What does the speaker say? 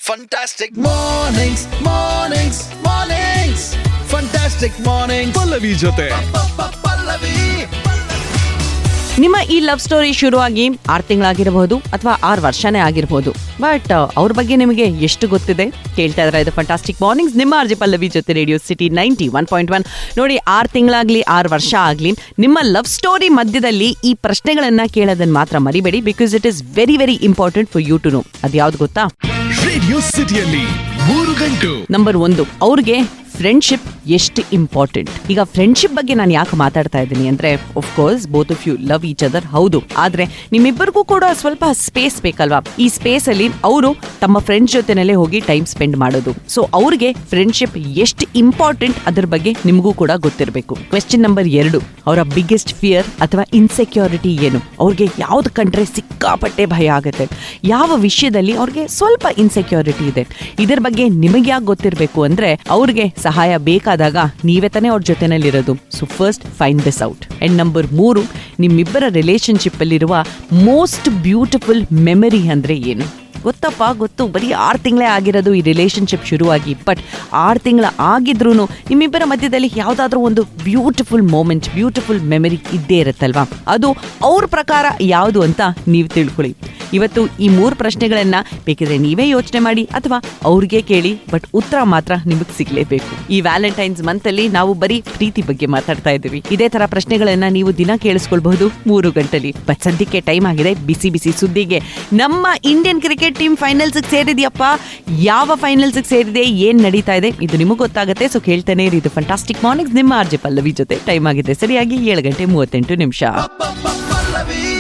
Fantastic mornings, mornings, mornings. Fantastic mornings. Pallavi ಜೊತೆ Pallavi. ನಿಮ್ಮ ಈ ಲವ್ ಸ್ಟೋರಿ ಶುರುವಾಗಿ 6 ತಿಂಗಳಾಗಿರಬಹುದು ಅಥವಾ 6 ವರ್ಷನೇ ಆಗಿರಬಹುದು. ಬಟ್ ಅವ್ರ ಬಗ್ಗೆ ನಿಮಗೆ ಎಷ್ಟು ಗೊತ್ತಿದೆ? ಕೇಳ್ತಾ ಇದ್ರೆ ಇದು ಫಂಟಾಸ್ಟಿಕ್ ಮಾರ್ನಿಂಗ್ಸ್ ನಿಮ್ಮ ಆರ್ಜೆ ಪಲ್ಲವಿ ಜೊತೆ ರೇಡಿಯೋ ಸಿಟಿ 91.1. ನೋಡಿ, 6 ತಿಂಗಳಾಗ್ಲಿ 6 ವರ್ಷ ಆಗ್ಲಿ, ನಿಮ್ಮ ಲವ್ ಸ್ಟೋರಿ ಮಧ್ಯದಲ್ಲಿ ಈ ಪ್ರಶ್ನೆಗಳನ್ನ ಕೇಳೋದನ್ನ ಮಾತ್ರ ಮರಿಬೇಡಿ. Because it is very very important for you to know. ಅದ್ಯಾವ್ದು ಗೊತ್ತಾ? ರೇಡಿಯೋ ಸಿಟಿಯಲ್ಲಿ 3 ಗಂಟು. ನಂಬರ್ 1, ಅವ್ರಿಗೆ ಫ್ರೆಂಡ್ಶಿಪ್ ಎಷ್ಟು ಇಂಪಾರ್ಟೆಂಟ್. ಈಗ ಫ್ರೆಂಡ್ಶಿಪ್ ಬಗ್ಗೆ ನಾನು ಯಾಕೆ ಮಾತಾಡ್ತಾ ಇದ್ದೀನಿ ಅಂದ್ರೆ, of course both of you love each other, ಹೌದು. ಆದ್ರೆ ನಿಮ್ಮಿಬ್ಬರಿಗೂ ಕೂಡ ಸ್ವಲ್ಪ ಸ್ಪೇಸ್ ಬೇಕಲ್ವಾ? ಈ ಸ್ಪೇಸ್ ಅಲ್ಲಿ ಅವರು ತಮ್ಮ ಫ್ರೆಂಡ್ಸ್ ಜೊತೆನಲ್ಲೇ ಹೋಗಿ ಟೈಮ್ ಸ್ಪೆಂಡ್ ಮಾಡೋದು. ಸೊ ಅವ್ರಿಗೆ ಫ್ರೆಂಡ್ಶಿಪ್ ಎಷ್ಟು ಇಂಪಾರ್ಟೆಂಟ್ ಅದ್ರ ಬಗ್ಗೆ ನಿಮಗೂ ಕೂಡ ಗೊತ್ತಿರಬೇಕು. ಕ್ವೆಶ್ಚನ್ ನಂಬರ್ 2, ಅವರ ಬಿಗ್ಗೆಸ್ಟ್ ಫಿಯರ್ ಅಥವಾ ಇನ್ಸೆಕ್ಯೂರಿಟಿ ಏನು? ಅವ್ರಿಗೆ ಯಾವ್ದು ಕಂಡ್ರೆ ಸಿಕ್ಕಾಪಟ್ಟೆ ಭಯ ಆಗುತ್ತೆ, ಯಾವ ವಿಷಯದಲ್ಲಿ ಅವ್ರಿಗೆ ಸ್ವಲ್ಪ ಇನ್ಸೆಕ್ಯೂರಿಟಿ ಇದೆ, ಇದ್ರ ಬಗ್ಗೆ ನಿಮಗೆ ಯಾಕೆ ಗೊತ್ತಿರಬೇಕು ಅಂದ್ರೆ, ಅವ್ರಿಗೆ ಸಹಾಯ ಬೇಕಾದಾಗ ನೀವೇ ತಾನೇ ಅವ್ರ ಜೊತೆನಲ್ಲಿರೋದು. So first find this out. And number 3, ನಿಮ್ಮಿಬ್ಬರ ರಿಲೇಶನ್ಶಿಪ್ ಅಲ್ಲಿರುವ ಮೋಸ್ಟ್ ಬ್ಯೂಟಿಫುಲ್ ಮೆಮರಿ ಅಂದ್ರೆ ಏನು? ಗೊತ್ತಪ್ಪ, ಗೊತ್ತು. ಬರೀ 6 ತಿಂಗಳೇ ಆಗಿರೋದು ಈ ರಿಲೇಶನ್ಶಿಪ್ ಶುರುವಾಗಿ. ಬಟ್ 6 ತಿಂಗಳ ಆಗಿದ್ರೂ ನಿಮ್ಮಿಬ್ಬರ ಮಧ್ಯದಲ್ಲಿ ಯಾವುದಾದ್ರೂ ಒಂದು ಬ್ಯೂಟಿಫುಲ್ ಮೂಮೆಂಟ್, ಬ್ಯೂಟಿಫುಲ್ ಮೆಮರಿ ಇದ್ದೇ ಇರುತ್ತಲ್ವಾ? ಅದು ಅವ್ರ ಪ್ರಕಾರ ಯಾವುದು ಅಂತ ನೀವು ತಿಳ್ಕೊಳ್ಳಿ. ಇವತ್ತು ಈ 3 ಪ್ರಶ್ನೆಗಳನ್ನ ಬೇಕಿದ್ರೆ ನೀವೇ ಯೋಚನೆ ಮಾಡಿ ಅಥವಾ ಅವ್ರಿಗೆ ಕೇಳಿ, ಬಟ್ ಉತ್ತರ ಮಾತ್ರ ನಿಮಗೆ ಸಿಗ್ಲೇಬೇಕು. ಈ ವ್ಯಾಲೆಂಟೈನ್ಸ್ ಮಂತ್ ಅಲ್ಲಿ ನಾವು ಬರೀ ಪ್ರೀತಿ ಬಗ್ಗೆ ಮಾತಾಡ್ತಾ ಇದ್ದೀವಿ. ಇದೇ ತರ ಪ್ರಶ್ನೆಗಳನ್ನ ನೀವು ದಿನ ಕೇಳಿಸ್ಕೊಳ್ಬಹುದು 3 ಗಂಟೆಲಿ. ಬಟ್ ಸದ್ಯಕ್ಕೆ ಟೈಮ್ ಆಗಿದೆ ಬಿಸಿ ಬಿಸಿ ಸುದ್ದಿಗೆ. ನಮ್ಮ ಇಂಡಿಯನ್ ಕ್ರಿಕೆಟ್ ಟೀಮ್ ಫೈನಲ್ಸ್ ಸೇರಿದೆಯಪ್ಪ. ಯಾವ ಫೈನಲ್ಸ್ ಸೇರಿದೆ, ಏನ್ ನಡೀತಾ ಇದೆ, ಇದು ನಿಮಗೆ ಗೊತ್ತಾಗುತ್ತೆ. ಸೊ ಕೇಳ್ತಾನೆ ಇರಿ, ಇದು ಫಂಟಾಸ್ಟಿಕ್ ಮಾರ್ನಿಂಗ್ಸ್ ನಿಮ್ಮ ಆರ್ಜೆ ಪಲ್ಲವಿ ಜೊತೆ. ಟೈಮ್ ಆಗಿದೆ ಸರಿಯಾಗಿ 7:38. Pallavi.